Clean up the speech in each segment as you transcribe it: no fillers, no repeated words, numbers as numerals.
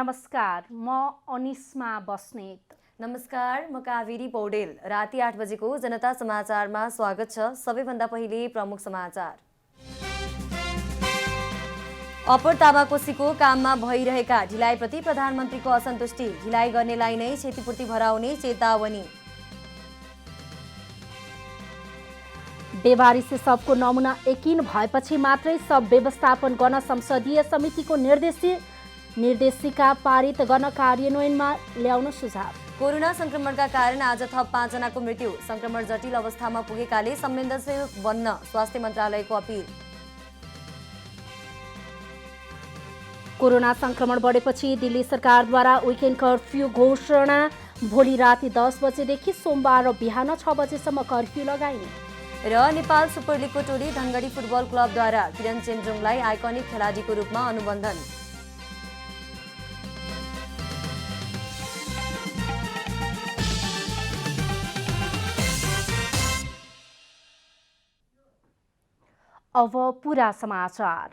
नमस्कार, म अनिस्मा बस्नेत। नमस्कार, म कावेरी पौडेल। राति 8 बजेको जनता समाचारमा स्वागत छ। सबैभन्दा पहिले प्रमुख समाचार। अप्पर तामाकोसीको काममा भइरहेका ढिलाइप्रति प्रधानमन्त्रीको असन्तुष्टि। ढिलाइ गर्नेलाई नै क्षतिपूर्ति भराउने चेतावनी। बेवारिसे सबको नमुना यकिन भएपछि मात्रै सब व्यवस्थापन गर्न संसदीय समितिको निर्देशिका पारित गर्न कार्यान्वयनमा ल्याउन सुझाव। कोरोना संक्रमणका कारण आज थप 5 जनाको मृत्यु। संक्रमण जटिल अवस्थामा पुगेकाले संवेदनशील बन्न स्वास्थ्य मन्त्रालयको अपिल। कोरोना संक्रमण बढेपछि दिल्ली सरकारद्वारा विकेन्ड कर्फ्यू घोषणा। भोलि राति 10 बजेदेखि सोमबार र बिहान 6 बजेसम्म कर्फ्यू लगाइने। र नेपाल सुपर लिगको टोली धनगढी फुटबल क्लबद्वारा किरण चेम्जोङलाई आइकनिक खेलाडीको रूपमा अनुबन्धन। अब पूरा समाचार।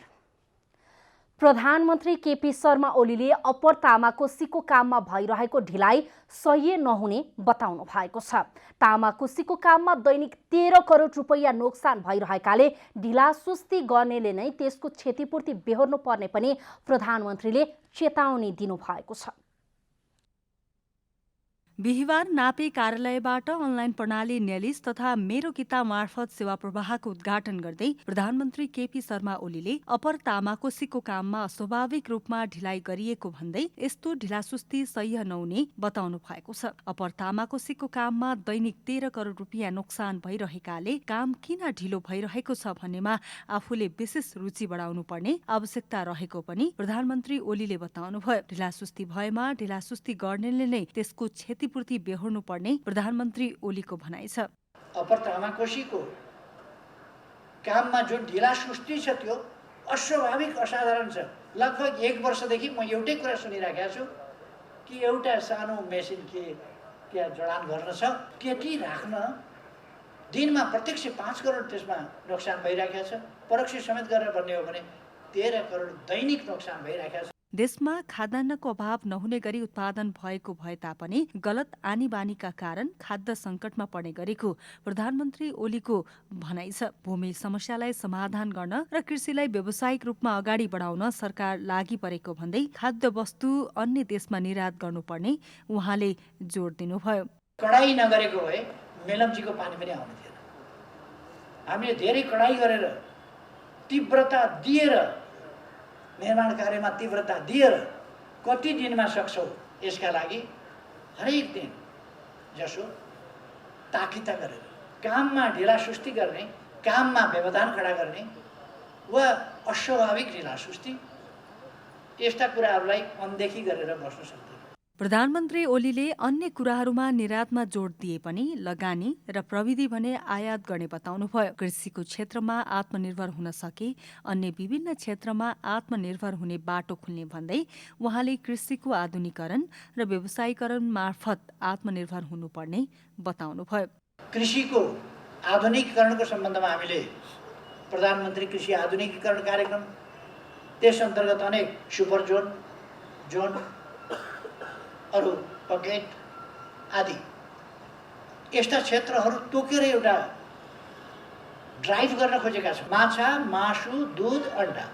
प्रधानमन्त्री केपी शर्मा ओलीले अप्पर तामाकोसीको काममा भइरहेको ढिलाइ सह्य नहुने बताउनु भएको छ। तामाकोसीको काममा दैनिक 13 करोड रुपैयाँ नोक्सान भइरहेकाले ढिलासुस्ती गर्नेले नै त्यसको क्षतिपूर्ति बेहोर्नु पर्ने पनि प्रधानमन्त्रीले चेतावनी दिनुभएको छ। बिहिबार नापे कार्यालयबाट अनलाइन प्रणाली नेलिस तथा मेरो किताब मार्फत सेवा प्रवाहको उद्घाटन गर्दै प्रधानमन्त्री केपी शर्मा ओलीले अप्पर तामाकोसीको काममा अस्वाभाविक रूपमा ढिलाइ गरिएको भन्दै यस्तो ढिलासुस्ती सह्य नहुने बताउनु भएको छ। अप्पर तामाकोसीको काममा दैनिक 13 करोड रुपियाँ नोक्सान भइरहेकाले काम किन ढिलो भइरहेको छ भन्नेमा आफूले विशेष रुचि बढाउनु पर्ने आवश्यकता रहेको पनि प्रधानमन्त्री ओलीले बताउनुभयो। ढिलासुस्ती भएमा ढिलासुस्ती गर्नेले नै त्यसको क्षतिपूर्ति बेहोर्नु पर्ने प्रधानमन्त्री ओलीको भनाइ छ। अप्पर तामाकोसीको काममा जुन ढिलासुस्ती छ त्यो अस्वाभाविक असाधारण छ। लगभग 1 वर्षदेखि म एउटै कुरा सुनिरहेको छु कि एउटा सानो मेसिन के जडान गर्न छ त्यति राख्न दिनमा प्रत्यक्ष 5 करोड त्यसमा नोक्सान भइरहेको छ। परोक्ष समेत गरेर भन्ने हो भने 13 करोड दैनिक नोक्सान भइरहेको छ। देशमा खाद्यान्नको अभाव नहुने गरी उत्पादन भएको भए तापनि गलत आनीबानीका कारण खाद्य सङ्कटमा पर्ने गरेको प्रधानमन्त्री ओलीको भनाइ छ। भूमि समस्यालाई समाधान गर्न र कृषिलाई व्यावसायिक रूपमा अगाडि बढाउन सरकार लागि परेको भन्दै खाद्य वस्तु अन्य देशमा निर्यात गर्नुपर्ने उहाँले जोड दिनुभयो। कडाई नगरेको भए मेलम्चीको पानी पनि आउने थिएन। हामीले धेरै कडाई गरेर तीव्रता दिएर निर्माण कार्यमा तीव्रता दिएर कति दिनमा सक्छौँ यसका लागि हरेक दिन जसो ताकिता गरेर काममा ढिलासुस्ती गर्ने, काममा व्यवधान खडा गर्ने वा अस्वाभाविक ढिलासुस्ती यस्ता कुराहरूलाई अनदेखि गरेर बस्न सक्दैन। प्रधानमन्त्री ओलीले अन्य कुराहरूमा निर्यातमा जोड दिए पनि लगानी र प्रविधि भने आयात गर्ने बताउनुभयो। कृषिको क्षेत्रमा आत्मनिर्भर हुन सके अन्य विभिन्न क्षेत्रमा आत्मनिर्भर हुने बाटो खुल्ने भन्दै उहाँले कृषिको आधुनिकीकरण र व्यवसायीकरण मार्फत आत्मनिर्भर हुनुपर्ने बताउनुभयो। कृषिको आधुनिकीकरणको सम्बन्धमा हामीले प्रधानमन्त्री कृषि आधुनिकीकरण कार्यक्रम त्यस अन्तर्गत अनेक सुपर जोन अरू पकेट आदि यस्ता क्षेत्रहरू तोकेर एउटा ड्राइभ गर्न खोजेका छौँ। माछा, मासु, दूध, अण्डा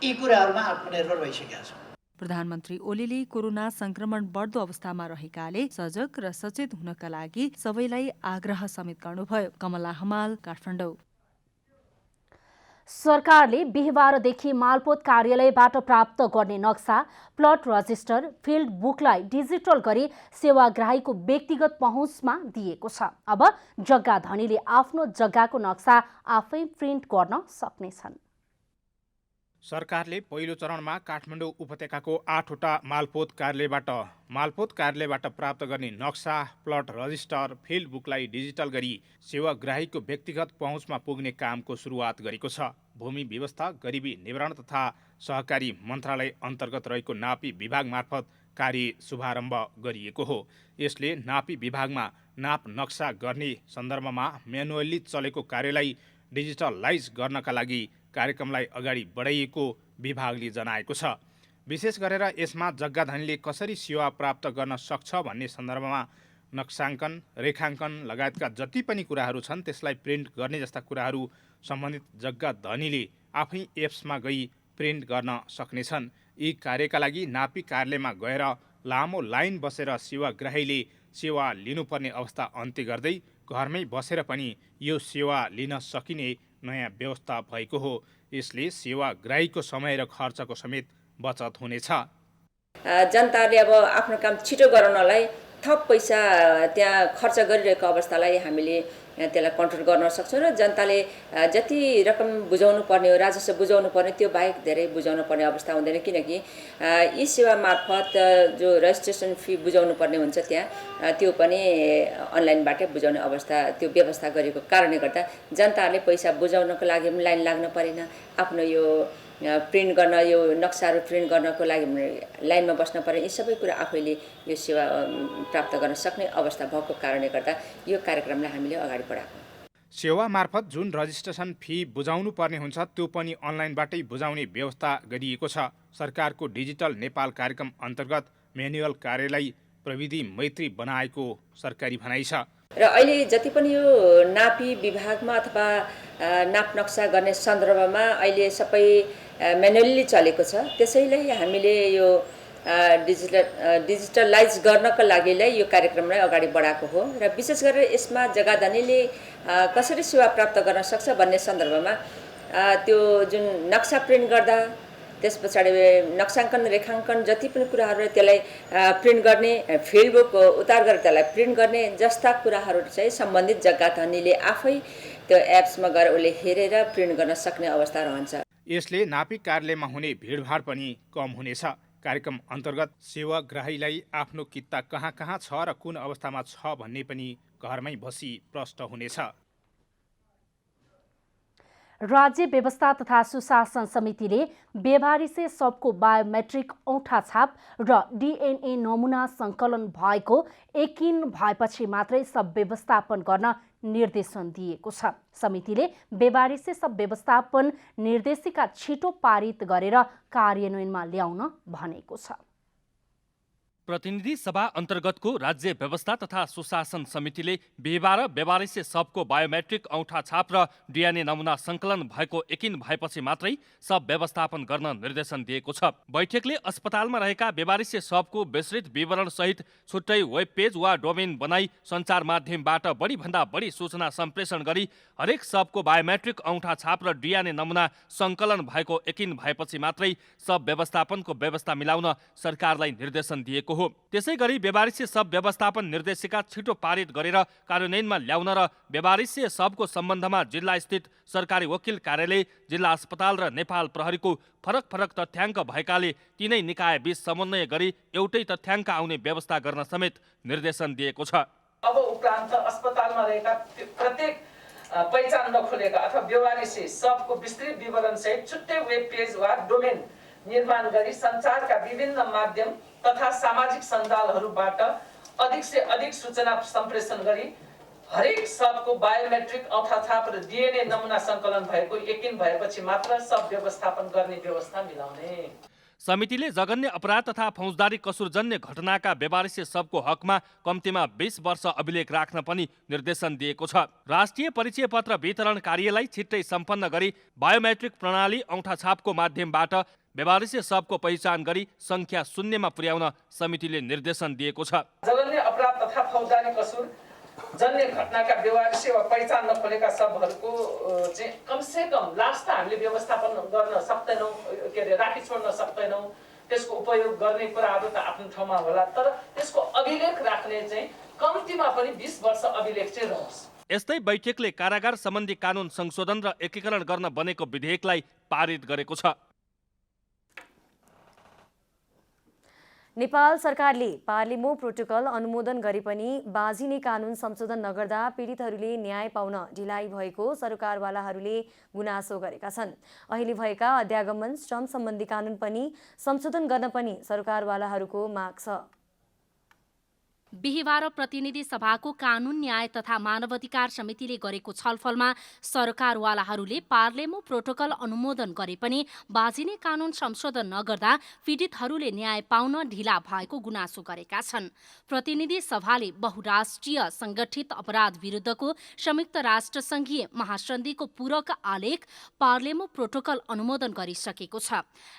यी कुराहरूमा आत्मनिर्भर भइसकेका छौँ। प्रधानमन्त्री ओलीले कोरोना संक्रमण बढ्दो अवस्थामा रहेकाले सजग र सचेत हुनका लागि सबैलाई आग्रह समेत गर्नुभयो। कमला हमाल, काठमाडौँ। सरकारले बिहिबारदेखि मालपोत कार्यालयबाट प्राप्त गर्ने नक्सा, प्लट रजिस्टर, फिल्ड बुकलाई डिजिटल गरी सेवाग्राहीको व्यक्तिगत पहुँचमा दिएको छ। अब जग्गा धनीले आफ्नो जग्गाको नक्सा आफै प्रिन्ट गर्न सक्नेछन्। सरकारले पहिलो चरणमा काठमाडौँ उपत्यकाको 8वटा मालपोत कार्यालयबाट प्राप्त गर्ने नक्सा, प्लट रजिस्टर, फिल्ड बुकलाई डिजिटल गरी सेवाग्राहीको व्यक्तिगत पहुँचमा पुग्ने कामको सुरुवात गरेको छ। भूमि व्यवस्था, गरिबी निवारण तथा सहकारी मन्त्रालय अन्तर्गत रहेको नापी विभाग मार्फत कार्य शुभारम्भ गरिएको हो। यसले नापी विभागमा नाप नक्सा गर्ने सन्दर्भमा म्यानुअली चलेको कार्यलाई डिजिटलाइज गर्नका लागि कार्यक्रमलाई अगाडि बढाइएको विभागले जनाएको छ। विशेष गरेर यसमा जग्गाधनीले कसरी सेवा प्राप्त गर्न सक्छ भन्ने सन्दर्भमा नक्साङ्कन, रेखाङ्कन लगायतका जति पनि कुराहरू छन् त्यसलाई प्रिन्ट गर्ने जस्ता कुराहरू सम्बन्धित जग्गाधनीले आफै एप्समा गई प्रिन्ट गर्न सक्नेछन्। यी कार्यका लागि नापी कार्यालयमा गएर लामो लाइन बसेर सेवाग्राहीले सेवा लिनुपर्ने अवस्था अन्त्य गर्दै घरमै बसेर पनि यो सेवा लिन सकिने नयाँ व्यवस्था भएको हो। यसले सेवाग्राहीको समय र खर्चको समेत बचत हुनेछ। जनताले अब आफ्नो काम छिटो गराउनलाई थप पैसा त्यहाँ खर्च गरिरहेको अवस्थालाई हामीले त्यसलाई कन्ट्रोल गर्न सक्छौँ र जनताले जति रकम बुझाउनु पर्ने हो, राजस्व बुझाउनु पर्ने, त्यो बाहेक धेरै बुझाउनु पर्ने अवस्था हुँदैन। किनकि यी सेवा मार्फत जो रजिस्ट्रेसन फी बुझाउनु पर्ने हुन्छ त्यहाँ त्यो पनि अनलाइनबाटै बुझाउने अवस्था, त्यो व्यवस्था गरेको कारणले गर्दा जनताहरूले पैसा बुझाउनको लागि पनि लाइन लाग्न परेन। आफ्नो यो प्रिन्ट गर्न, यो नक्साहरू प्रिन्ट गर्नको लागि लाइनमा बस्न पर्ने, यी सबै कुरा आफैले यो सेवा प्राप्त गर्न सक्ने अवस्था भएको कारणले गर्दा यो कार्यक्रमलाई हामीले अगाडि बढाएको। सेवा मार्फत जुन रजिस्ट्रेसन फी बुझाउनु पर्ने हुन्छ त्यो पनि अनलाइनबाटै बुझाउने व्यवस्था गरिएको छ। सरकारको डिजिटल नेपाल कार्यक्रम अन्तर्गत म्यानुअल कार्यलाई प्रविधि मैत्री बनाएको सरकारी भनाइ छ। र अहिले जति पनि यो नापी विभागमा अथवा नाप नक्सा गर्ने सन्दर्भमा अहिले सबै म्यानुअली चलेको छ। त्यसैले हामीले यो डिजिटलाइज गर्नको लागि यो कार्यक्रमलाई अगाडि बढाएको हो र विशेष गरेर यसमा जग्गाधनीले कसरी सेवा प्राप्त गर्न सक्छ भन्ने सन्दर्भमा त्यो जुन नक्सा प्रिन्ट गर्दा, त्यस पछाडि नक्साङ्कन, रेखाङ्कन जति पनि कुराहरू त्यसलाई प्रिन्ट गर्ने, फिल्ड बुक उतार गरेर त्यसलाई प्रिन्ट गर्ने जस्ता कुराहरू चाहिँ सम्बन्धित जग्गाधनीले आफै त्यो एप्समा गएर उसले हेरेर प्रिन्ट गर्न सक्ने अवस्था रहन्छ। यसले नापी कार्यालयमा हुने भिडभाड पनि कम हुनेछ। कार्यक्रम अन्तर्गत सेवाग्राहीलाई आफ्नो किता कहाँ कहाँ छ र कुन अवस्थामा छ भन्ने पनि घरमै बसी प्रष्ट हुनेछ। राज्य व्यवस्था तथा सुशासन समितिले बेवारिसे सबको बायोमेट्रिक औँठा छाप र DNA नमुना सङ्कलन भएको यकिन भएपछि मात्रै सब व्यवस्थापन गर्न निर्देशन दिएको छ। समितिले बेवारिसे सब व्यवस्थापन निर्देशिका छिटो पारित गरेर कार्यान्वयनमा ल्याउन भनेको छ। प्रतिनिधि सभा अन्तर्गतको राज्य व्यवस्था तथा सुशासन समितिले बिहिबार बेवारिसे सबको बायोमेट्रिक औँठा छाप र DNA नमुना सङ्कलन भएको यकिन भएपछि मात्रै सब व्यवस्थापन गर्न निर्देशन दिएको छ। बैठकले अस्पतालमा रहेका बेवारिसे सबको विस्तृत विवरण सहित छुट्टै वेब पेज वा डोमेन बनाई सञ्चार माध्यमबाट बढीभन्दा बढी सूचना सम्प्रेषण गरी हरेक सबको बायोमेट्रिक औँठा छाप र DNA नमुना सङ्कलन भएको यकिन भएपछि मात्रै सब व्यवस्थापनको व्यवस्था मिलाउन सरकारलाई निर्देशन दिएको हो। त्यसै गरी बेवारिसे सब व्यवस्थापन निर्देशिका छिटो पारित गरेर कार्यान्वयनमा ल्याउन र बेवारिसे सबको सम्बन्धमा जिल्ला स्थित सरकारी वकिल कार्यालय, जिल्ला अस्पताल र नेपाल प्रहरीको फरक फरक तथ्याङ्क भएकाले तीनै निकाय बीच समन्वय गरी एउटै तथ्याङ्क आउने व्यवस्था गर्न समेत निर्देशन दिएको छ। अब उपरान्त अस्पतालमा रहेका प्रत्येक पहिचान नखोलेका अथवा बेवारिसे सबको विस्तृत विवरण सहित छुट्टै वेब पेज वा डोमेन निर्माण गरी सञ्चारका विभिन्न माध्यम तथा सामाजिक सञ्जालहरूबाट अधिक से अधिक सूचना सम्प्रेषण गरी हरेक सबको बायोमेट्रिक औँठा छाप र DNA नमुना सङ्कलन भएको यकिन भएपछि मात्र सब व्यवस्थापन गर्ने व्यवस्था मिलाउने। समितिले जघन्य अपराध तथा फौजदारी कसुरजन्य घटनाका बेवारिसे सबको हकमा कम्तीमा 20 वर्ष अभिलेख राख्न पनि निर्देशन दिएको छ। राष्ट्रिय परिचय पत्र वितरण कार्यलाई छिट्टै सम्पन्न गरी बायोमेट्रिक प्रणाली औँठा छापको माध्यमबाट बेवारिसे सबको पहिचान गरी संख्या शून्यमा पुर्याउन समितिले निर्देशन दिएको छ। जघन्य अपराध तथा फौजदारी कसुर जन्य घटनाका बेवारिसे वा पहिचान नखोलेका सबहरूको चाहिँ कमसे कम लास्ट त हामीले व्यवस्थापन गर्न सक्दैनौँ, राखी छोड्न सक्दैनौँ। त्यसको उपयोग गर्ने कुराहरू त आफ्नो ठाउँमा होला, तर त्यसको अभिलेख राख्ने चाहिँ कम्तीमा पनि 20 वर्ष अभिलेख चाहिँ रहोस्। यस्तै बैठकले कारागार सम्बन्धी कानुन संशोधन र एकीकरण गर्न बनेको विधेयकलाई पारित गरेको छ। नेपाल सरकारले पार्लिमो प्रोटोकल अनुमोदन गरे पनि बाँझिने कानुन संशोधन नगर्दा पीडितहरूले न्याय पाउन ढिलाइ भएको सरकारवालाहरूले गुनासो गरेका छन्। अहिले भएका अध्यागमन श्रम सम्बन्धी कानुन पनि संशोधन गर्न पनि सरकारवालाहरूको माग छ। बिहिबार प्रतिनिधि सभाको कानून न्याय तथा मानवाधिकार समितिले गरेको छलफलमा सरकारवालाहरूले पार्लेमो प्रोटोकल अनुमोदन गरे पनि बाजिने कानून संशोधन नगर्दा पीडितहरूले न्याय पाउन ढिला भएको गुनासो गरेका छन्। प्रतिनिधि सभाले बहुराष्ट्रिय संगठित अपराध विरुद्धको संयुक्त राष्ट्र संघीय महासन्धिको पूरक आलेख पार्लेमो प्रोटोकल अनुमोदन गरिसकेको छ।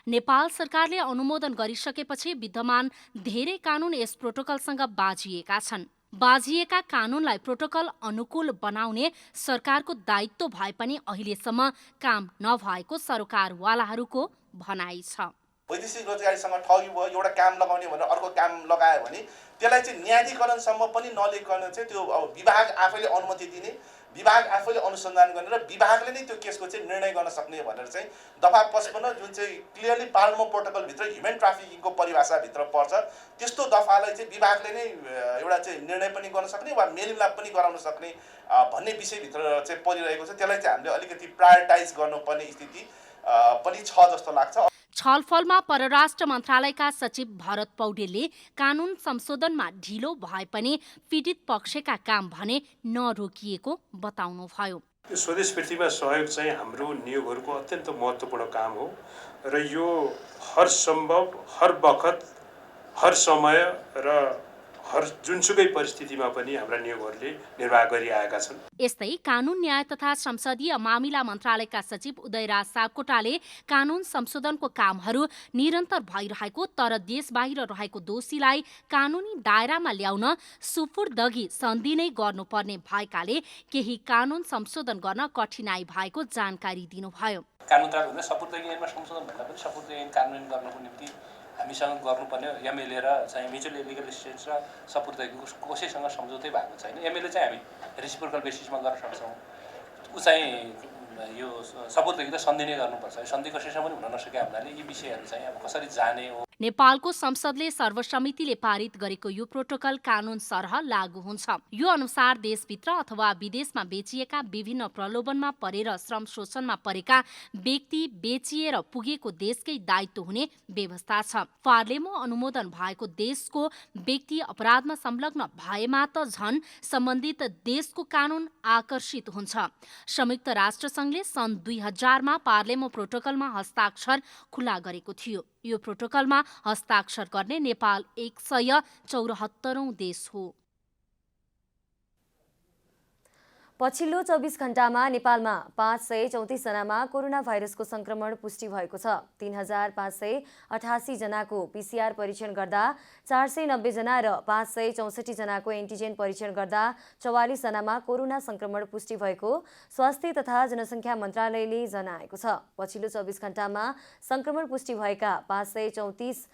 नेपाल सरकारले अनुमोदन गरिसकेपछि विद्यमान धेरै कानून यस प्रोटोकलसँग बाजिएका छन्। बाजिएका कानूनलाई प्रोटोकल अनुकूल बनाउने सरकारको दायित्व भए पनि अहिलेसम्म काम नभएको सरकारवालाहरूको भनाइ छ। वैदेशिक रोजगारीसँग ठगी भयो, एउटा काम लगाउने भनेर अर्को काम लगायो भने त्यसलाई चाहिँ न्यायाधिकरणसम्म पनि नलिकन चाहिँ त्यो अब विभाग आफैले अनुमति दिने, विभाग आफैले अनुसन्धान गर्ने र विभागले नै त्यो केसको चाहिँ निर्णय गर्न सक्ने भनेर चाहिँ दफा 55 जुन चाहिँ क्लियरली पार्लेमो प्रोटोकलभित्र ह्युमन ट्राफिकिङको परिभाषाभित्र पर्छ, त्यस्तो दफालाई चाहिँ विभागले नै एउटा चाहिँ निर्णय पनि गर्न सक्ने वा मेलमिलाप पनि गराउन सक्ने भन्ने विषयभित्र चाहिँ परिरहेको छ। त्यसलाई चाहिँ हामीले अलिकति प्रायोरिटाइज गर्नुपर्ने स्थिति पनि छ जस्तो लाग्छ। छलफलमा परराष्ट्र मन्त्रालयका सचिव भरत पौडेलले कानून संशोधनमा ढिलो भए पनि पीडित पक्षका काम भने नरोकिएको बताउनुभयो। यो स्वदेश पृथ्वीमा सहयोग चाहिँ हाम्रो नियोगहरूको अत्यन्त महत्त्वपूर्ण काम हो र यो हर सम्भव, हर बखत, हर समय र हर जुनसुकै परिस्थितिमा पनि हाम्रा नियोगहरूले निर्वाह गरिआएका छन्। यस्तै कानून न्याय तथा संसदीय मामिला मन्त्रालयका सचिव उदयराज सापकोटाले कानून संशोधनको कामहरू निरन्तर भइरहेको तर देशबाहिर रहेको दोषीलाई कानूनी दायरामा ल्याउन सुपुर्दगी सन्धि नै गर्नुपर्ने भएकाले केही कानून संशोधन गर्न कठिनाई भएको जानकारी दिनुभयो। कानून तयार हुँदा सपुर्दगी ऐनमा संशोधन भन्दा पनि सपुर्दगी ऐन कार्यान्वयन गर्नको निम्ति हामीसँग गर्नुपर्ने एमएलए र चाहिँ म्युचुअल लिगल एसिस्टेन्स र सपुर्दगीको कसैसँग सम्झौतै भएको छैन। एमएलए चाहिँ हामी रेसिप्रोकल बेसिसमा गर्न सक्छौँ, ऊ चाहिँ यो सपुर्दगी त सन्धि नै गर्नुपर्छ। सन्धि कसैसँग पनि हुन नसकेका हुनाले यी विषयहरू चाहिँ अब कसरी जाने हो। नेपालको संसदले सर्वसम्मतिले पारित गरेको यो प्रोटोकल कानून सरह लागू हुन्छ। यो अनुसार देशभित्र अथवा विदेशमा बेचिएका विभिन्न प्रलोभनमा परेर श्रम शोषणमा परेका व्यक्ति बेचिएर पुगेको देशकै दायित्व हुने व्यवस्था छ। पार्लेमो अनुमोदन भएको देशको व्यक्ति अपराधमा संलग्न भएमा त झन् सम्बन्धित देशको कानून आकर्षित हुन्छ। संयुक्त राष्ट्र संघले सन् 2000मा पार्लेमो प्रोटोकलमा हस्ताक्षर खुला गरेको थियो। यो प्रोटोकलमा हस्ताक्षर गर्ने नेपाल 174औं देश हो। पछिल्लो 24 घण्टामा नेपालमा 534 जनामा कोरोना भाइरसको संक्रमण पुष्टि भएको छ। 3588 जनाको पीसीआर परीक्षण गर्दा 490 जना र 564 जनाको एन्टिजेन परीक्षण गर्दा 44 जनामा कोरोना संक्रमण पुष्टि भएको स्वास्थ्य तथा जनसङ्ख्या मन्त्रालयले जनाएको छ। पछिल्लो 24 घण्टामा संक्रमण पुष्टि भएका 564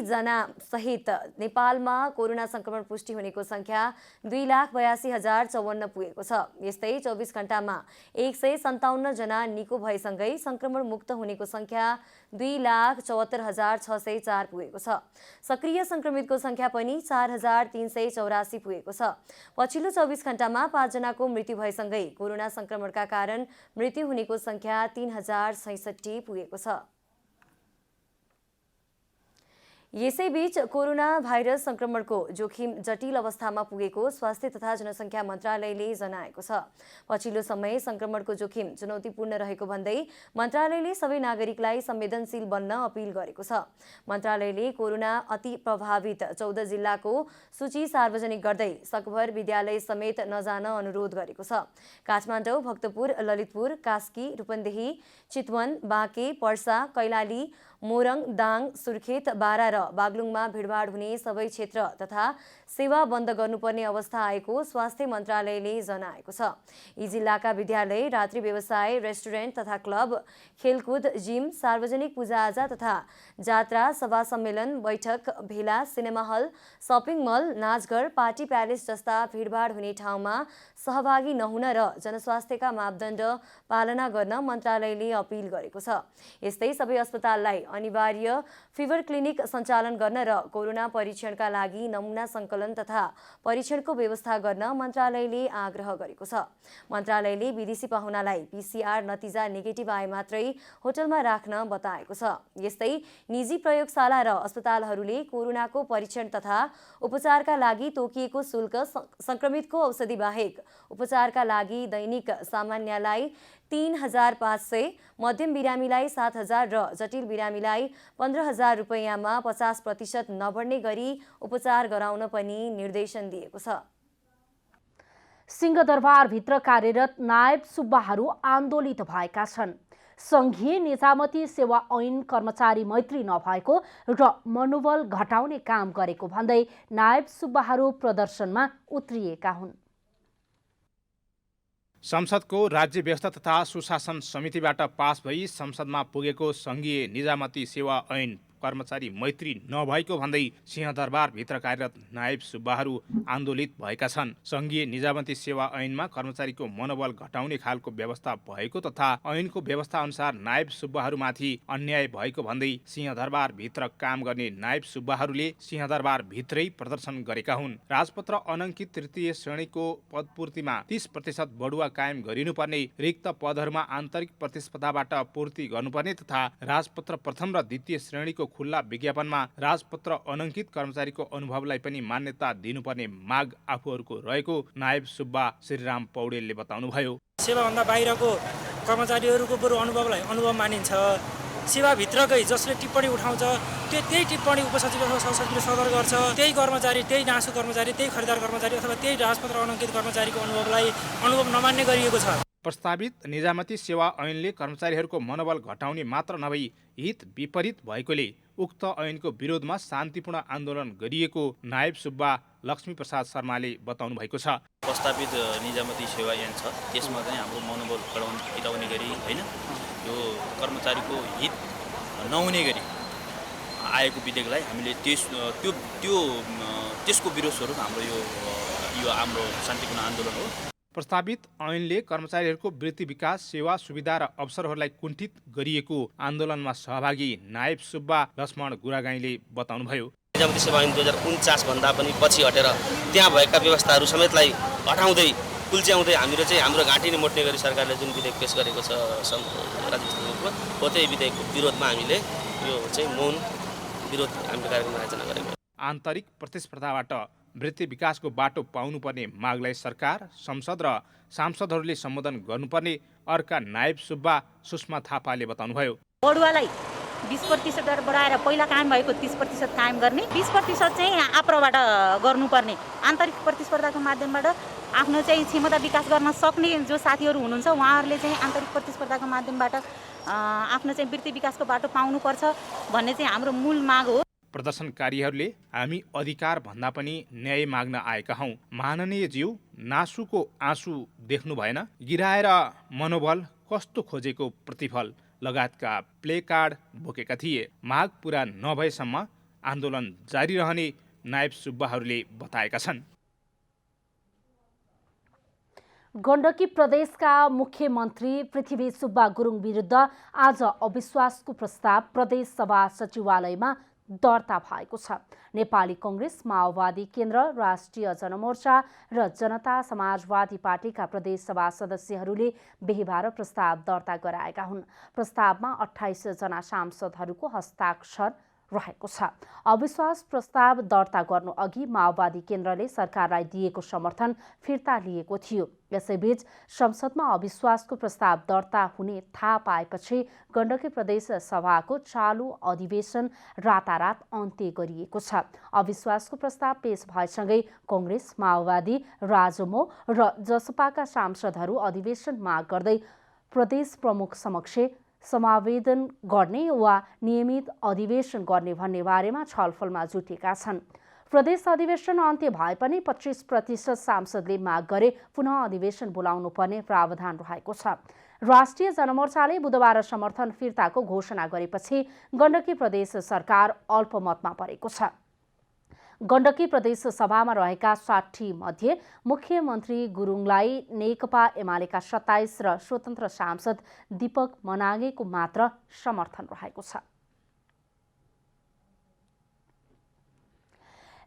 जना सहित नेपालमा कोरोना संक्रमण पुष्टि हुनेको संख्या 2,82,054 पुगेको छ। यस्तै 24 घण्टामा 157 जना निको भएसँगै संक्रमण मुक्त हुनेको संख्या 2,74,604 पुगेको छ। सक्रिय संक्रमितको संख्या पनि 4,384 पुगेको छ। पछिल्लो 24 घण्टामा 5 जनाको मृत्यु भएसँगै कोरोना संक्रमणका कारण मृत्यु हुनेको संख्या 3,066 पुगेको छ। यसैबीच कोरोना भाइरस संक्रमणको जोखिम जटिल अवस्थामा पुगेको स्वास्थ्य तथा जनसङ्ख्या मन्त्रालयले जनाएको छ। पछिल्लो समय संक्रमणको जोखिम चुनौतीपूर्ण रहेको भन्दै मन्त्रालयले सबै नागरिकलाई संवेदनशील बन्न अपील गरेको छ। मन्त्रालयले कोरोना अति प्रभावित 14 जिल्लाको सूची सार्वजनिक गर्दै सकभर विद्यालय समेत नजान अनुरोध गरेको छ। काठमाडौँ, भक्तपुर, ललितपुर, कास्की, रूपन्देही, चितवन, बाँके, पर्सा, कैलाली, मोरङ, दाङ, सुर्खेत, बारा र बागलुङमा भिडभाड हुने सबै क्षेत्र तथा सेवा बन्द गर्नुपर्ने अवस्था आएको स्वास्थ्य मन्त्रालयले जनाएको छ। यी जिल्लाका विद्यालय, रात्रि व्यवसाय, रेस्टुरेन्ट तथा क्लब, खेलकुद, जिम, सार्वजनिक पूजाआजा तथा जात्रा, सभा सम्मेलन, बैठक, भेला, सिनेमा हल, सपिङ मल, नाचघर, पार्टी प्यालेस जस्ता भिडभाड हुने ठाउँमा सहभागी नहुन र जनस्वास्थ्यका मापदण्ड पालना गर्न मन्त्रालयले अपिल गरेको छ। यस्तै सबै अस्पताललाई अनिवार्य फिभर क्लिनिक सञ्चालन गर्न र कोरोना परीक्षणका लागि नमुना सङ्कलन तथा परीक्षणको व्यवस्था गर्न मन्त्रालयले आग्रह गरेको छ। मन्त्रालयले विदेशी पाहुनालाई PCR नतिजा नेगेटिभ आए मात्रै होटलमा राख्न बताएको छ। यस्तै निजी प्रयोगशाला र अस्पतालहरूले कोरोनाको परीक्षण तथा उपचारका लागि तोकिएको शुल्क संक्रमितको औषधि बाहेक उपचारका लागि दैनिक सामान्यलाई 3,500, मध्यम बिरामीलाई 7,000 र जटिल बिरामीलाई 15,000 रुपैयाँमा 50% नबढ्ने गरी उपचार गराउन पनि निर्देशन दिएको छ। सिंहदरबारभित्र कार्यरत नायब सुब्बाहरू आन्दोलित भएका छन्। संघीय निजामती सेवा ऐन कर्मचारी मैत्री नभएको र मनोबल घटाउने काम गरेको भन्दै नायब सुब्बाहरू प्रदर्शनमा उत्रिएका हुन्। संसदको राज्य व्यवस्था तथा सुशासन समितिबाट पास भई संसदमा पुगेको संघीय निजामती सेवा ऐन कर्मचारी मैत्री नभएको भन्दै सिंहदरबारभित्र कार्यरत नायब सुब्बाहरू आन्दोलित भएका छन्। संघीय निजामती सेवा ऐनमा कर्मचारीको मनोबल घटाउने खालको व्यवस्था भएको तथा ऐनको व्यवस्था अनुसार नायब सुब्बाहरूमाथि अन्याय भएको भन्दै सिंहदरबारभित्र काम गर्ने नायब सुब्बाहरूले सिंहदरबारभित्रै प्रदर्शन गरेका हुन्। राजपत्र अनङ्कित तृतीय श्रेणीको पदपूर्तिमा 30% बढुवा कायम गरिनुपर्ने, रिक्त पदहरूमा आन्तरिक प्रतिस्पर्धाबाट पूर्ति गर्नुपर्ने तथा राजपत्र प्रथम र द्वितीय श्रेणीको खुल्ला विज्ञापनमा राजपत्र अनङ्कित कर्मचारीको अनुभवलाई पनि मान्यता दिनुपर्ने माग आफूहरूको रहेको नायब सुब्बा श्रीराम पौडेलले बताउनुभयो। सेवाभन्दा बाहिरको कर्मचारीहरूको बरु अनुभवलाई अनुभव मानिन्छ। सेवाभित्रकै जसले टिप्पणी उठाउँछ त्यही टिप्पणी उपसचिव अथवा सहसचिवले सदर गर्छ। त्यही कर्मचारी, त्यही नासु कर्मचारी, त्यही खरिदार कर्मचारी अथवा त्यही राजपत्र अनङ्कित कर्मचारीको अनुभव नमान्ने गरिएको छ। प्रस्तावित निजामती सेवा ऐनले कर्मचारीहरूको मनोबल घटाउने मात्र नभई हित विपरीत भएकोले उक्त ऐनको विरोधमा शान्तिपूर्ण आन्दोलन गरिएको नायब सुब्बा लक्ष्मी प्रसाद शर्माले बताउनु भएको छ। प्रस्तावित निजामती सेवा ऐन छ, त्यसमा चाहिँ हाम्रो मनोबल घटाउने गरी होइन, यो कर्मचारीको हित नहुने गरी आएको विधेयकलाई हामीले त्यसको विरोध स्वरूप हाम्रो यो हाम्रो शान्तिपूर्ण आन्दोलन हो। प्रस्तावित ऐनले कर्मचारीहरूको वृत्ति विकास, सेवा सुविधा र अवसरहरूलाई कुण्ठित गरिएको आन्दोलनमा सहभागी नायब सुब्बा लक्ष्मण गुरागाईले बताउनुभयो। निजामती सेवा ऐन 2049 भन्दा पनि पछि हटेर त्यहाँ भएका व्यवस्थाहरू समेतलाई हटाउँदै कुल्च्याउँदै हामीले चाहिँ हाम्रो घाँटी नै मोट्ने गरी सरकारले जुन विधेयक पेश गरेको छ राज्य सभामा, हो त्यही विधेयकको विरोधमा हामीले यो चाहिँ मौन विरोध हामीले कार्यक्रम आयोजना गरेको। आन्तरिक प्रतिस्पर्धाबाट वृत्ति विकासको बाटो पाउनुपर्ने मागलाई सरकार, संसद र सांसदहरूले सम्बोधन गर्नुपर्ने अर्का नायब सुब्बा सुषमा थापाले बताउनुभयो। बढुवालाई 20% बढाएर पहिला कायम भएको 30% कायम गर्ने, 20% चाहिँ आप्रबाट गर्नुपर्ने, आन्तरिक प्रतिस्पर्धाको माध्यमबाट आफ्नो चाहिँ क्षमता विकास गर्न सक्ने जो साथीहरू हुनुहुन्छ उहाँहरूले चाहिँ आन्तरिक प्रतिस्पर्धाको माध्यमबाट आफ्नो चाहिँ वृत्ति विकासको बाटो पाउनुपर्छ भन्ने चाहिँ हाम्रो मूल माग हो। प्रदर्शनकारीहरूले हामी अधिकार भन्दा पनि न्याय माग्न आएका हौँ। माननीय ज्यू, नासुको आँसु देख्नु भएन, गिराएर मनोबल कस्तो खोजेको प्रतिफल लगायतका प्ले कार्ड बोकेका थिए। माग पूरा नभएसम्म आन्दोलन जारी रहने नायब सुब्बाहरूले बताएका छन्। गण्डकी प्रदेशका मुख्यमन्त्री पृथ्वी सुब्बा गुरुङ विरुद्ध आज अविश्वासको प्रस्ताव प्रदेश सभा सचिवालयमा दर्ता भएको छ। नेपाली कङ्ग्रेस, माओवादी केन्द्र, राष्ट्रिय जनमोर्चा र जनता समाजवादी पार्टीका प्रदेश सभा सदस्यहरूले बिहिबार प्रस्ताव दर्ता गराएका हुन्। प्रस्तावमा 28 जना सांसदहरूको हस्ताक्षर रहेको छ। अविश्वास प्रस्ताव दर्ता गर्नु अघि माओवादी केन्द्रले सरकारलाई दिएको समर्थन फिर्ता लिएको थियो। यसैबीच संसदमा अविश्वासको प्रस्ताव दर्ता हुने थाहा पाएपछि गण्डकी प्रदेश सभाको चालु अधिवेशन रातारात अन्त्य गरिएको छ। अविश्वासको प्रस्ताव पेश भएसँगै कङ्ग्रेस, माओवादी, राजमो र जसपाका सांसदहरू अधिवेशन माग गर्दै प्रदेश प्रमुख समक्ष समावेदन गर्ने वा नियमित अधिवेशन गर्ने भन्ने बारेमा छलफलमा जुटेका छन्। प्रदेश अधिवेशन अन्त्य भए पनि 25% सांसदले माग गरे पुनः अधिवेशन बोलाउनु पर्ने प्रावधान रहेको छ। राष्ट्रिय जनमोर्चाले बुधबार समर्थन फिर्ताको घोषणा गरेपछि गण्डकी प्रदेश सरकार अल्पमतमा परेको छ। गण्डकी प्रदेश सभामा रहेका 60 मध्ये मुख्यमन्त्री गुरुङलाई नेकपा एमालेका 27 र स्वतन्त्र सांसद दीपक मनागेको मात्र समर्थन रहेको छ।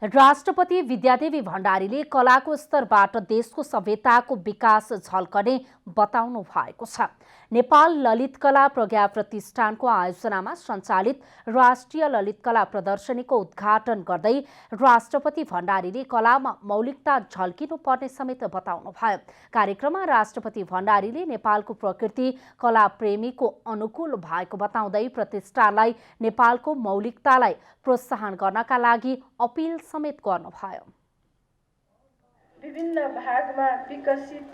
राष्ट्रपति विद्यादेवी भण्डारीले कलाको स्तरबाट देशको सभ्यताको विकास झल्कने बताउनु भएको छ। नेपाल ललित कला प्रज्ञा प्रतिष्ठानको आयोजनामा सञ्चालित राष्ट्रिय ललित कला प्रदर्शनीको उद्घाटन गर्दै राष्ट्रपति भण्डारीले कलामा मौलिकता झल्किनुपर्ने समेत बताउनुभयो। कार्यक्रममा राष्ट्रपति भण्डारीले नेपालको प्रकृति कला प्रेमीको अनुकूल भएको बताउँदै प्रतिष्ठानलाई नेपालको मौलिकतालाई प्रोत्साहन गर्नका लागि अपिल समेत गर्नुभयो। विभिन्न भागमा विकसित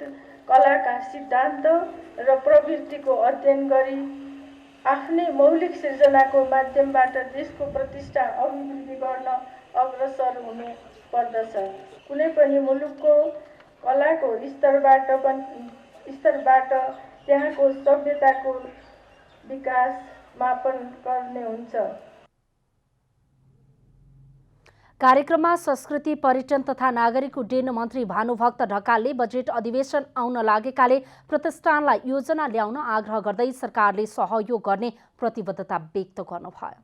कलाका सिद्धान्त र प्रवृत्तिको अध्ययन गरी आफ्नै मौलिक सृजनाको माध्यमबाट देशको प्रतिष्ठा अभिवृद्धि गर्न अग्रसर हुनु पर्दछ। कुनै पनि मुलुकको कलाको स्तरबाट त्यहाँको सभ्यताको विकास मापन गर्ने हुन्छ। कार्यक्रममा संस्कृति पर्यटन तथा नागरिक उड्डयन मन्त्री भानुभक्त ढकालले बजेट अधिवेशन आउन लागेकाले प्रतिष्ठानलाई योजना ल्याउन आग्रह गर्दै सरकारले सहयोग गर्ने प्रतिबद्धता व्यक्त गर्नुभयो।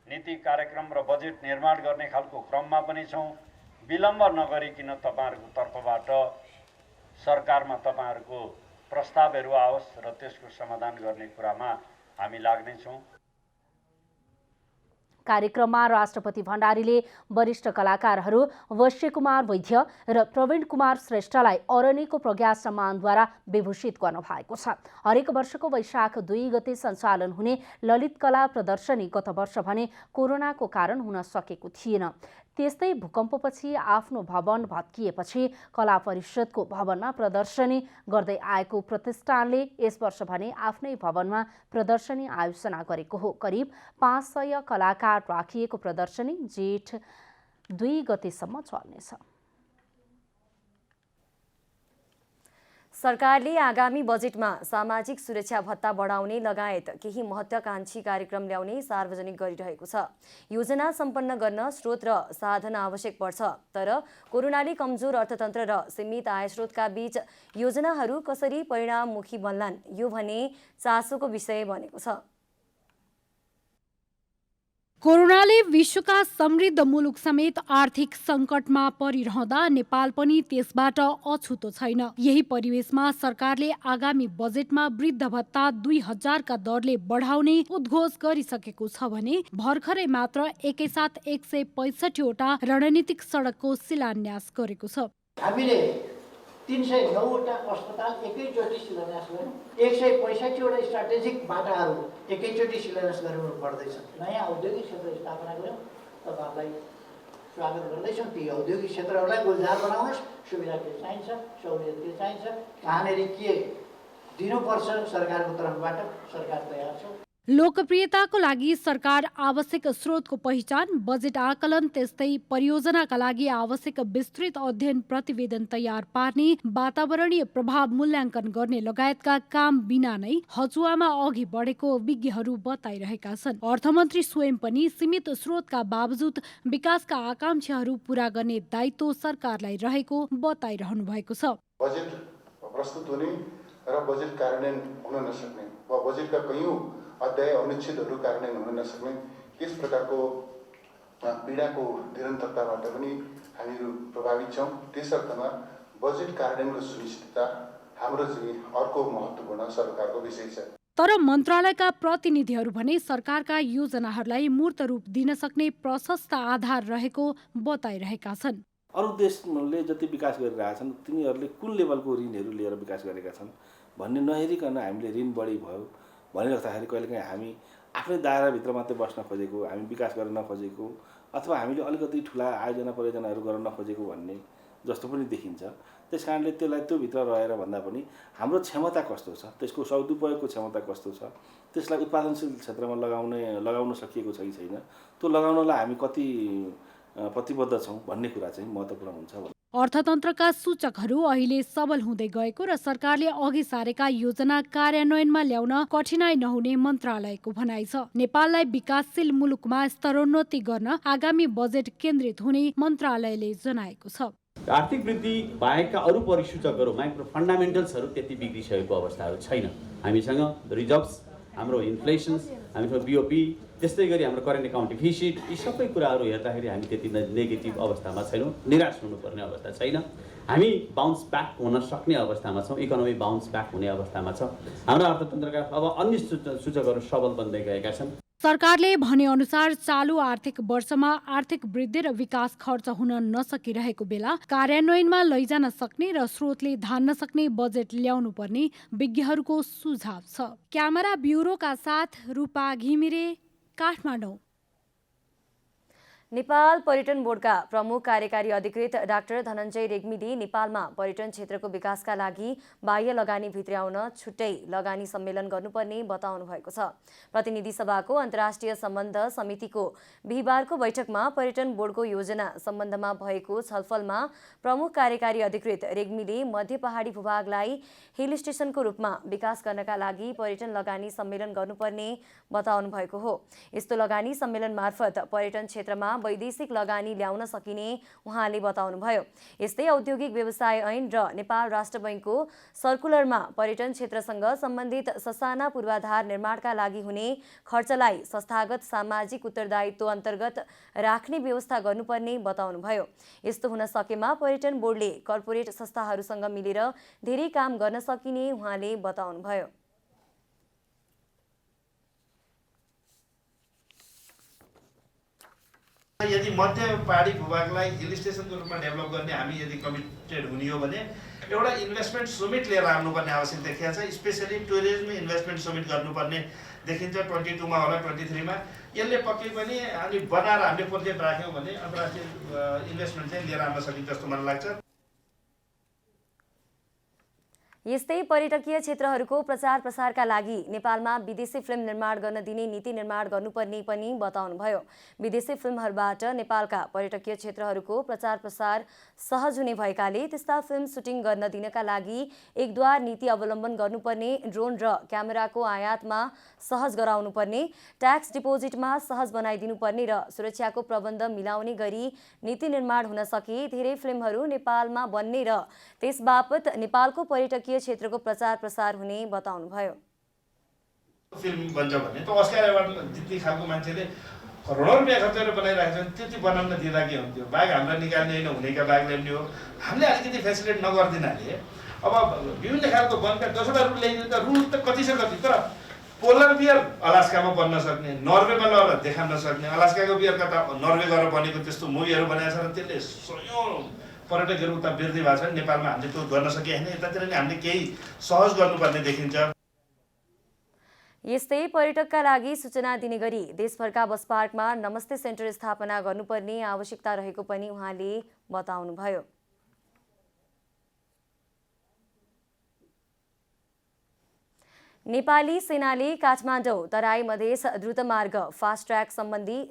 नीति कार्यक्रम र बजेट निर्माण गर्ने खालको क्रममा पनि छौँ। विलम्ब नगरिकन तपाईहरुको तर्फबाट सरकारमा तपाईहरुको प्रस्तावहरू आओस् र त्यसको समाधान गर्ने कुरामा हामी लाग्नेछौँ। कार्यक्रममा राष्ट्रपति भण्डारीले वरिष्ठ कलाकारहरू वश्य कुमार वैद्य र प्रवीण कुमार श्रेष्ठलाई अरण्यको प्रज्ञा सम्मानद्वारा विभूषित गर्नुभएको छ। हरेक वर्षको वैशाख 2 गते सञ्चालन हुने ललित कला प्रदर्शनी गत वर्ष भने कोरोनाको कारण हुन सकेको थिएन। त्यस्तै भूकम्पपछि आफ्नो भवन भत्किएपछि कला परिषदको भवनमा प्रदर्शनी गर्दै आएको प्रतिष्ठानले यस वर्ष भने आफ्नै भवनमा प्रदर्शनी आयोजना गरेको हो। करिब 500 कलाकार राखिएको प्रदर्शनी जेठ 2 गतेसम्म चल्नेछ। सरकारले आगामी बजेटमा सामाजिक सुरक्षा भत्ता बढाउने लगायत केही महत्त्वाकांक्षी कार्यक्रम ल्याउने सार्वजनिक गरिरहेको छ। योजना सम्पन्न गर्न स्रोत र साधन आवश्यक पर्छ, तर कोरोनाले कमजोर अर्थतन्त्र र सीमित आयस्रोतका बीच योजनाहरू कसरी परिणाममुखी बन्लान् यो भने चासोको विषय बनेको छ। कोरोनाले विश्वका समृद्ध मुलुक समेत आर्थिक सङ्कटमा परिरहँदा नेपाल पनि त्यसबाट अछुतो छैन। यही परिवेशमा सरकारले आगामी बजेटमा वृद्ध भत्ता 2000 का दरले बढाउने उद्घोष गरिसकेको छ भने भर्खरै मात्र एकैसाथ 165 वटा रणनीतिक सडकको शिलान्यास गरेको छ। हामीले 309 वटा अस्पताल एकैचोटि शिलान्यास गर्यौँ। 165 वटा स्ट्राटेजिक बाटाहरू एकैचोटि शिलान्यास गर्नु पर्दैछ। नयाँ औद्योगिक क्षेत्र स्थापना गर्यौँ। तपाईहरुलाई स्वागत गर्दैछौँ। ती औद्योगिक क्षेत्रहरूलाई गुलजार बनाउनुहोस्। सुविधा के चाहिन्छ, सहुलियत के चाहिन्छ, कहाँनेरि के दिनुपर्छ सरकारको तर्फबाट सरकार तयार छ। लोकप्रियताको लागि सरकार आवश्यक स्रोतको पहिचान, बजेट आकलन, त्यस्तै परियोजनाका लागि आवश्यक विस्तृत अध्ययन प्रतिवेदन तयार पार्ने, वातावरणीय प्रभाव मूल्याङ्कन गर्ने लगायतका काम बिना नै हचुवामा अघि बढेको विज्ञहरू बताइरहेका छन्। अर्थमन्त्री स्वयं पनि सीमित स्रोतका बावजुद विकासका आकांक्षाहरू पूरा गर्ने दायित्व सरकारलाई रहेको बताइरहनु भएको छ। बजेट प्रस्तुत हुने र बजेट कार्यान्वयन हुन नसक्ने वा बजेटका कयौं अध्याय अनुच्छेदहरू कार्यान्वयन हुन नसक्ने यस प्रकारको पीडाको निरन्तरताबाट पनि हामीहरू प्रभावित छौँ। त्यस अर्थमा बजेट कार्यान्वयनको सुनिश्चितता हाम्रो चाहिँ अर्को महत्त्वपूर्ण सरकारको विषय छ। तर मन्त्रालयका प्रतिनिधिहरू भने सरकारका योजनाहरूलाई मूर्त रूप दिन सक्ने प्रशस्त आधार रहेको बताइरहेका छन्। अरू देशले जति विकास गरिरहेछन् तिनीहरूले कुन लेभलको ऋणहरू लिएर विकास गरेका छन् भन्ने नहेरिकन हामीले ऋण बढी भयो भनिराख्दाखेरि कहिलेकाहीँ हामी आफ्नै दायराभित्र मात्रै बस्न खोजेको, हामी विकास गर्न नखोजेको अथवा हामीले अलिकति ठुला आयोजना परियोजनाहरू गर्न नखोजेको भन्ने जस्तो पनि देखिन्छ। त्यस कारणले त्यसलाई त्यो भित्र रहेर भन्दा पनि हाम्रो क्षमता कस्तो छ, त्यसको सदुपयोगको क्षमता कस्तो छ, त्यसलाई उत्पादनशील क्षेत्रमा लगाउन सकिएको छ कि छैन, त्यो लगाउनलाई हामी कति प्रतिबद्ध छौँ भन्ने कुरा चाहिँ महत्त्वपूर्ण हुन्छ। अर्थतन्त्रका सूचकहरू अहिले सबल हुँदै गएको र सरकारले अघि सारेका योजना कार्यान्वयनमा ल्याउन कठिनाई नहुने मन्त्रालयको भनाइ छ। नेपाललाई विकासशील मुलुकमा स्तरोन्नति गर्न आगामी बजेट केन्द्रित हुने मन्त्रालयले जनाएको छ। आर्थिक वृद्धि बाहेकका अरू परिसूचकहरू माइक्रो फन्डामेन्टल्सहरू त्यति बिग्रिसकेको अवस्थाहरू छैन। हामीसँग रिजर्भ्स हाम्रो इन्फ्लेसन्स, हामीसँग बिओपी, त्यस्तै गरी हाम्रो करेन्ट एकाउन्ट डिफिसिट, यी सबै कुराहरू हेर्दाखेरि हामी त्यति नेगेटिभ अवस्थामा छैनौँ, निराश हुनुपर्ने अवस्था छैन। हामी बााउन्स ब्याक हुन सक्ने अवस्थामा छौँ, इकोनोमी बााउन्स ब्याक हुने अवस्थामा छ। हाम्रो अर्थतन्त्रका अब अन्य सूचकहरू सबल बन्दै गएका छन्। सरकारले भनेअनुसार चालु आर्थिक वर्षमा आर्थिक वृद्धि र विकास खर्च हुन नसकिरहेको बेला कार्यान्वयनमा लैजान सक्ने र स्रोतले धान्न सक्ने बजेट ल्याउनु पर्ने विज्ञहरूको सुझाव छ। क्यामेरा ब्युरोका साथ रूपा घिमिरे, काठमाडौँ। नेपाल पर्यटन बोर्डका प्रमुख कार्यकारी अधिकृत डाक्टर धनञ्जय रेग्मीले नेपालमा पर्यटन क्षेत्रको विकासका लागि बाह्य लगानी भित्र्याउन छुट्टै लगानी सम्मेलन गर्नुपर्ने बताउनु भएको छ। प्रतिनिधि सभाको अन्तर्राष्ट्रिय सम्बन्ध समितिको बिहिबारको बैठकमा पर्यटन बोर्डको योजना सम्बन्धमा भएको छलफलमा प्रमुख कार्यकारी अधिकृत रेग्मीले मध्य पहाडी भूभागलाई हिल स्टेसनको रूपमा विकास गर्नका लागि पर्यटन लगानी सम्मेलन गर्नुपर्ने बताउनु भएको हो। यस्तो लगानी सम्मेलन मार्फत पर्यटन क्षेत्रमा वैदेशिक लगानी ल्याउन सकिने उहाँले बताउनुभयो। यस्तै औद्योगिक व्यवसाय ऐन र नेपाल राष्ट्र बैङ्कको सर्कुलरमा पर्यटन क्षेत्रसँग सम्बन्धित ससाना पूर्वाधार निर्माणका लागि हुने खर्चलाई संस्थागत सामाजिक उत्तरदायित्व अन्तर्गत राख्ने व्यवस्था गर्नुपर्ने बताउनुभयो। यस्तो हुन सकेमा पर्यटन बोर्डले कर्पोरेट संस्थाहरूसँग मिलेर धेरै काम गर्न सकिने उहाँले बताउनुभयो। यदि मध्य पहाडी भूभागलाई हिल स्टेसनको रूपमा डेभलप गर्ने हामी यदि कमिटेड हुने हो भने एउटा इन्भेस्टमेन्ट समिट लिएर आउनुपर्ने आवश्यक देखिएको छ। स्पेसली टुरिज्म इन्भेस्टमेन्ट समिट गर्नुपर्ने देखिन्छ 22 मा होला 23 मा। यसले पक्कै पनि अनि बनाएर हामीले प्रोजेक्ट राख्यौँ भने अन्तर्राष्ट्रिय इन्भेस्टमेन्ट चाहिँ लिएर आउन सकिन्छ जस्तो मलाई लाग्छ। यस्तै पर्यटकीय क्षेत्रहरूको प्रचार प्रसारका लागि नेपालमा विदेशी फिल्म निर्माण गर्न दिने नीति निर्माण गर्नुपर्ने पनि बताउनुभयो। विदेशी फिल्महरूबाट नेपालका पर्यटकीय क्षेत्रहरूको प्रचार प्रसार सहज हुने भएकाले त्यस्ता फिल्म सुटिङ गर्न दिनका लागि एकद्वार नीति अवलम्बन गर्नुपर्ने, ड्रोन र क्यामेराको आयातमा सहज गराउनुपर्ने, ट्याक्स डिपोजिटमा सहज बनाइदिनुपर्ने र सुरक्षाको प्रबन्ध मिलाउने गरी नीति निर्माण हुन सके धेरै फिल्महरू नेपालमा बन्ने र त्यसबापत नेपालको पर्यटकीय क्षेत्रको प्रचार प्रसार हुने बताउनुभयो। फिल्म बन्छ भने त अस्कार अवार्ड जित्ने खालको मान्छेले करोडौँ रुपियाँ खर्चेर बनाइरहेको छ, त्यति बनाउन दिँदा के हुन्थ्यो? बाघ हामीलाई निकाल्ने होइन, हुनेका बाघ ल्याउने हो। हामीले अलिकति फेसिलिटी नगरिदिनाले अब विभिन्न खालको वनका 10वटा रुल ल्याइदिनु त रुल त कति छ कति, तर पोलर बियर अलास्कामा बन्न सक्ने, नर्वेमा लगेर देखाउन सक्ने, अलास्काको बियर कता नर्वे गएर बनेको त्यस्तो मुभीहरू बनाएको छ र त्यसले सयौँ पर्यटकहरू उता वृद्धि भएको छ। नेपालमा हामीले त्यो गर्न सके होइन, यतातिर नि हामीले केही सहज गर्नुपर्ने देखिन्छ। यस्तै पर्यटकका लागि सूचना दिने गरी देशभरका बस पार्कमा नमस्ते सेन्टर स्थापना गर्नुपर्ने आवश्यकता रहेको पनि उहाँले बताउनुभयो। नेपाली सेनाले काठमाडौँ तराई मधेस द्रुतमार्ग फास्ट ट्र्याक सम्बन्धी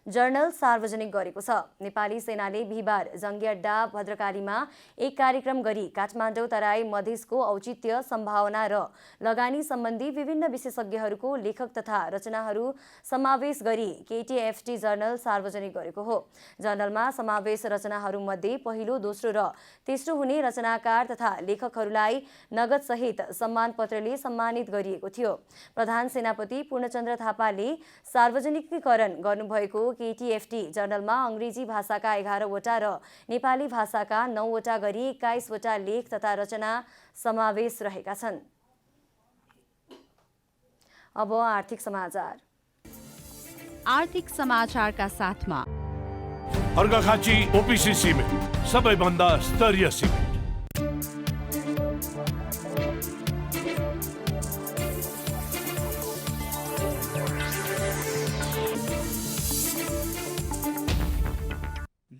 जर्नल सार्वजनिक गरेको छ। नेपाली सेनाले बिहिबार जङ्गी अड्डा भद्रकालीमा एक कार्यक्रम गरी काठमाडौँ तराई मधेसको औचित्य, सम्भावना र लगानी सम्बन्धी विभिन्न विशेषज्ञहरूको लेखक तथा रचनाहरू समावेश गरी केटीएफटी जर्नल सार्वजनिक गरेको हो। जर्नलमा समावेश रचनाहरूमध्ये पहिलो, दोस्रो र तेस्रो हुने रचनाकार तथा लेखकहरूलाई नगदसहित सम्मान पत्रले सम्मानित गरिएको थियो। प्रधान सेनापति पूर्णचन्द्र थापाले सार्वजनिकीकरण गर्नुभएको केटीएफटी जर्नलमा अङ्ग्रेजी भाषाका 11 वटा र नेपाली भाषाका 9 वटा गरी 21 वटा लेख तथा रचना समावेश रहेका छन्। अब आर्थिक समाचार। आर्थिक समाचारका साथमा अर्घाखाँची ओपिसी सिमेन्ट, सबैभन्दा स्तरीय सिमेन्ट।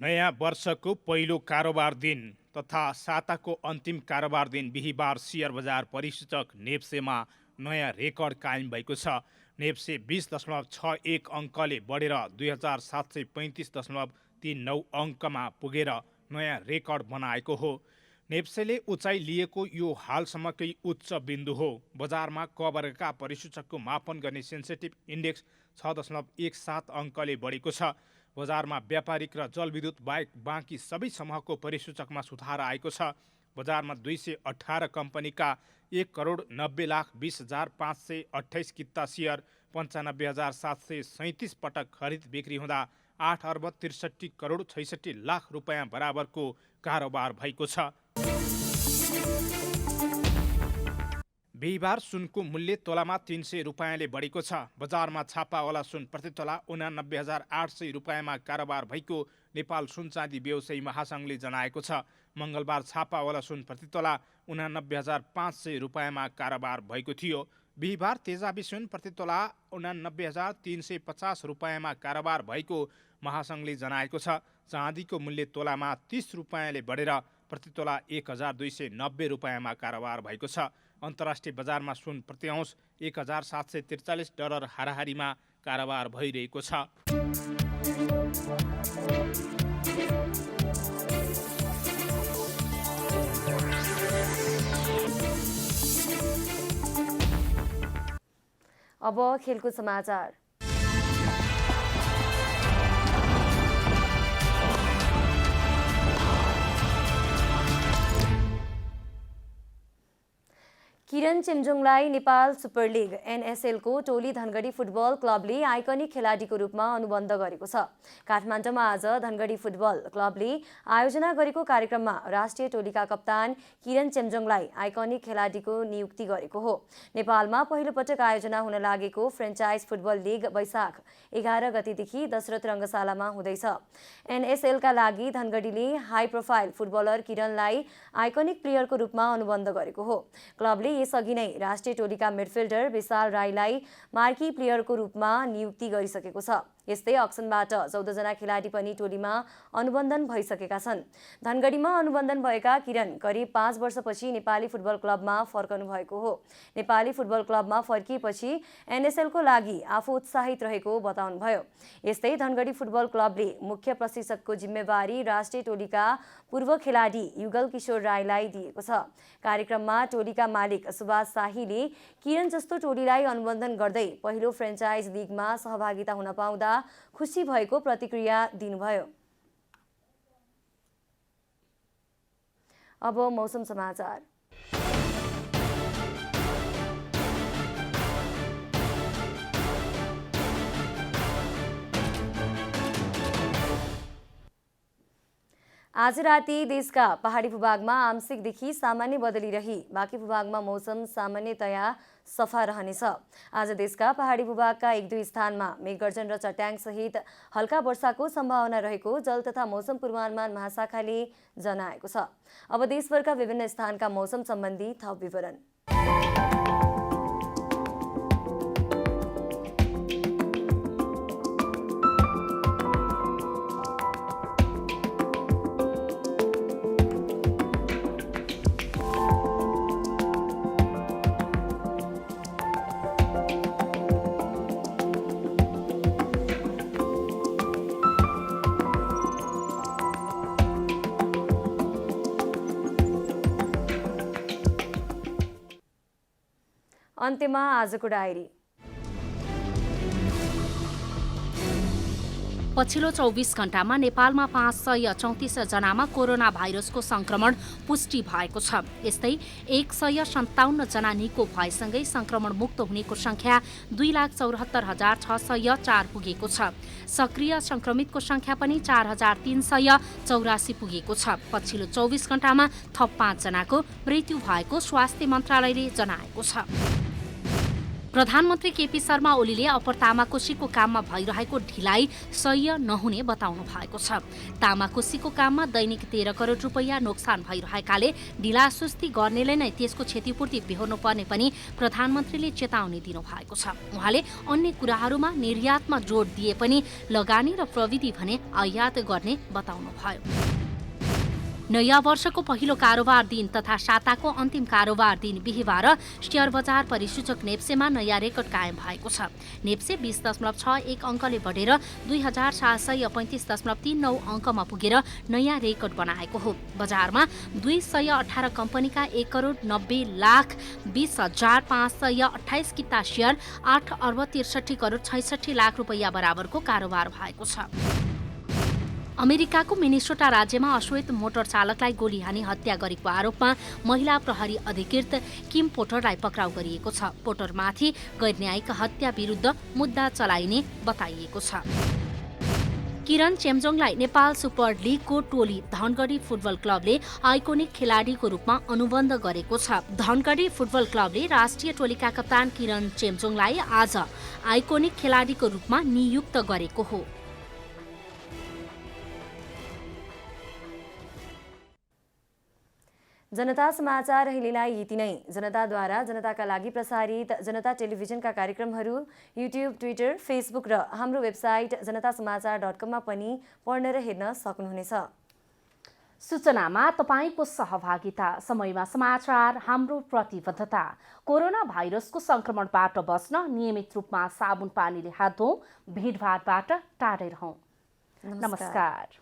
नयाँ वर्षको पहिलो कारोबार दिन तथा साताको अन्तिम कारोबार दिन बिहिबार शेयर बजार परिसूचक नेप्सेमा नयाँ रेकर्ड कायम भएको छ। नेप्से 20.61 अङ्कले बढेर 2735.39 अङ्कमा पुगेर नयाँ रेकर्ड बनाएको हो। नेप्सेले उचाइ लिएको यो हालसम्मकै उच्च बिन्दु हो। बजारमा क वर्गका परिसूचकको मापन गर्ने सेन्सेटिभ इन्डेक्स 6.17 अङ्कले बढेको छ। बजारमा व्यापारिक र जलविद्युत बाहेक बाँकी सबै समूहको परिसूचकमा सुधार आएको छ। बजारमा 218 कम्पनीका 1,90,20,528 किता सेयर 95,737 पटक खरिद बिक्री हुँदा 8,63,66,00,000 रुपैयाँ बराबरको कारोबार भएको छ। बिहिबार सुनको मूल्य तोलामा 300 रुपैयाँले बढेको छ। बजारमा छापावाला सुन प्रति तोला 89,800 रुपैयाँमा कारोबार भएको नेपाल सुन चाँदी व्यवसायी महासङ्घले जनाएको छ। मङ्गलबार छापावाला सुन प्रति तोला 89,500 रुपैयाँमा कारोबार भएको थियो। बिहिबार तेजाबी सुन प्रति तोला 89,350 रुपैयाँमा कारोबार भएको महासङ्घले जनाएको छ। चाँदीको मूल्य तोलामा 30 रुपैयाँले बढेर प्रति तोला 1,290 रुपैयाँमा कारोबार भएको छ। अन्तर्राष्ट्रिय बजारमा सुन प्रति औँस $1,743 हाराहारीमा कारोबार भइरहेको छ। अब खेलकुद समाचार। किरण चेम्जोङलाई नेपाल सुपर लिग एनएसएलको टोली धनगढी फुटबल क्लबले आइकनिक खेलाडीको रूपमा अनुबन्ध गरेको छ। काठमाडौँमा आज धनगढी फुटबल क्लबले आयोजना गरेको कार्यक्रममा राष्ट्रिय टोलीका कप्तान किरण चेम्जोङलाई आइकनिक खेलाडीको नियुक्ति गरेको हो। नेपालमा पहिलो पटक आयोजना हुन लागेको फ्रेन्चाइज फुटबल लिग वैशाख 11 गतेदेखि दशरथ रङ्गशालामा हुँदैछ। एनएसएलका लागि धनगढीले हाई प्रोफाइल फुटबलर किरणलाई आइकनिक प्लेयरको रूपमा अनुबन्ध गरेको हो। क्लबले यसअघि नै राष्ट्रिय टोलीका मिडफिल्डर विशाल राईलाई मार्की प्लेयरको रूपमा नियुक्ति गरिसकेको छ। यस्तै अक्सनबाट 14 जना खेलाडी पनि टोलीमा अनुबन्धन भइसकेका छन्। धनगढीमा अनुबन्धन भएका किरण करिब 5 वर्षपछि नेपाली फुटबल क्लबमा फर्कनु भएको हो। नेपाली फुटबल क्लबमा फर्किएपछि एनएसएलको लागि आफू उत्साहित रहेको बताउनुभयो। यस्तै धनगढी फुटबल क्लबले मुख्य प्रशिक्षकको जिम्मेवारी राष्ट्रिय टोलीका पूर्व खेलाडी युगल किशोर राईलाई दिएको छ। कार्यक्रममा टोलीका मालिक सुभाष शाहीले किरण जस्तो टोलीलाई अनुबन्धन गर्दै पहिलो फ्रेन्चाइज लिगमा सहभागिता हुन पाउँदा खुसी भएको प्रतिक्रिया दिनुभयो। अब मौसम समाचार। आज राति देशका पहाडी भूभागमा आंशिकदेखि सामान्य बदली रही बाँकी भूभागमा मौसम सामान्यतया सफा रहनेछ। आज देशका पहाडी भूभागका 1-2 स्थानमा मेघगर्जन र चट्याङ सहित हल्का वर्षाको सम्भावना रहेको जल तथा मौसम पूर्वानुमान महाशाखाले जनाएको छ। अब देशभरका विभिन्न स्थानका मौसम सम्बन्धी थप विवरण। अन्त्यमा आजको डायरी। पछिल्लो 24 घण्टामा नेपालमा 534 जनामा कोरोना भाइरसको संक्रमण पुष्टि भएको छ। यस्तै 157 जना निको भएसँगै संक्रमण मुक्त हुनेको संख्या 2,74,604 पुगेको छ। सक्रिय संक्रमितको संख्या पनि 4,384 पुगेको छ। पछिल्लो 24 घण्टामा थप 5 जनाको मृत्यु भएको स्वास्थ्य मन्त्रालयले जनाएको छ। प्रधानमन्त्री केपी शर्मा ओलीले अप्पर तामाकोसीको काममा भइरहेको ढिलाइ सह्य नहुने बताउनु भएको छ। तामाकोसीको काममा दैनिक 13 करोड रुपैयाँ नोक्सान भइरहेकाले ढिलासुस्ती गर्नेले नै त्यसको क्षतिपूर्ति बेहोर्नु पर्ने पनि प्रधानमन्त्रीले चेतावनी दिनुभएको छ। उहाँले अन्य कुराहरूमा निर्यातमा जोड दिए पनि लगानी र प्रविधि भने आयात गर्ने बताउनुभयो। नयाँ वर्षको पहिलो कारोबार दिन तथा साताको अन्तिम कारोबार दिन बिहिबार शेयर बजार परिसूचक नेप्सेमा नयाँ रेकर्ड कायम भएको छ। नेप्से 20.61 अङ्कले बढेर 2,735.39 अङ्कमा पुगेर नयाँ रेकर्ड बनाएको हो। बजारमा 218 कम्पनीका 1,90,20,528 किता शेयर 8,63,66,00,000 रुपैयाँ बराबरको कारोबार भएको छ। अमेरिकाको मिनेसोटा राज्यमा अश्वेत मोटर चालकलाई गोली हानी हत्या गरेको आरोपमा महिला प्रहरी अधिकृत किम पोटरलाई पक्राउ गरिएको छ। पोटरमाथि गैरन्यायिक हत्या विरुद्ध मुद्दा चलाइने बताइएको छ। किरण चेम्जोङलाई नेपाल सुपर लिगको टोली धनगढी फुटबल क्लबले आइकोनिक खेलाडीको रूपमा अनुबन्ध गरेको छ। धनगढी फुटबल क्लबले राष्ट्रिय टोलीका कप्तान किरण चेम्जोङलाई आज आइकोनिक खेलाडीको रूपमा नियुक्त गरेको हो। जनता समाचार अहिलेलाई यति नै। जनताद्वारा जनताका लागि प्रसारित जनता टेलिभिजनका कार्यक्रमहरू युट्युब, ट्विटर, फेसबुक र हाम्रो वेबसाइट जनतासमाचार.com मा पनि पढ्न र हेर्न सक्नुहुनेछ। सूचनामा तपाईको सहभागिता, समयमा समाचार हाम्रो प्रतिबद्धता। कोरोना भाइरसको संक्रमणबाट बच्न नियमित रूपमा साबुन पानीले हात धौँ, भिडभाडबाट टाढै रहौँ। नमस्कार।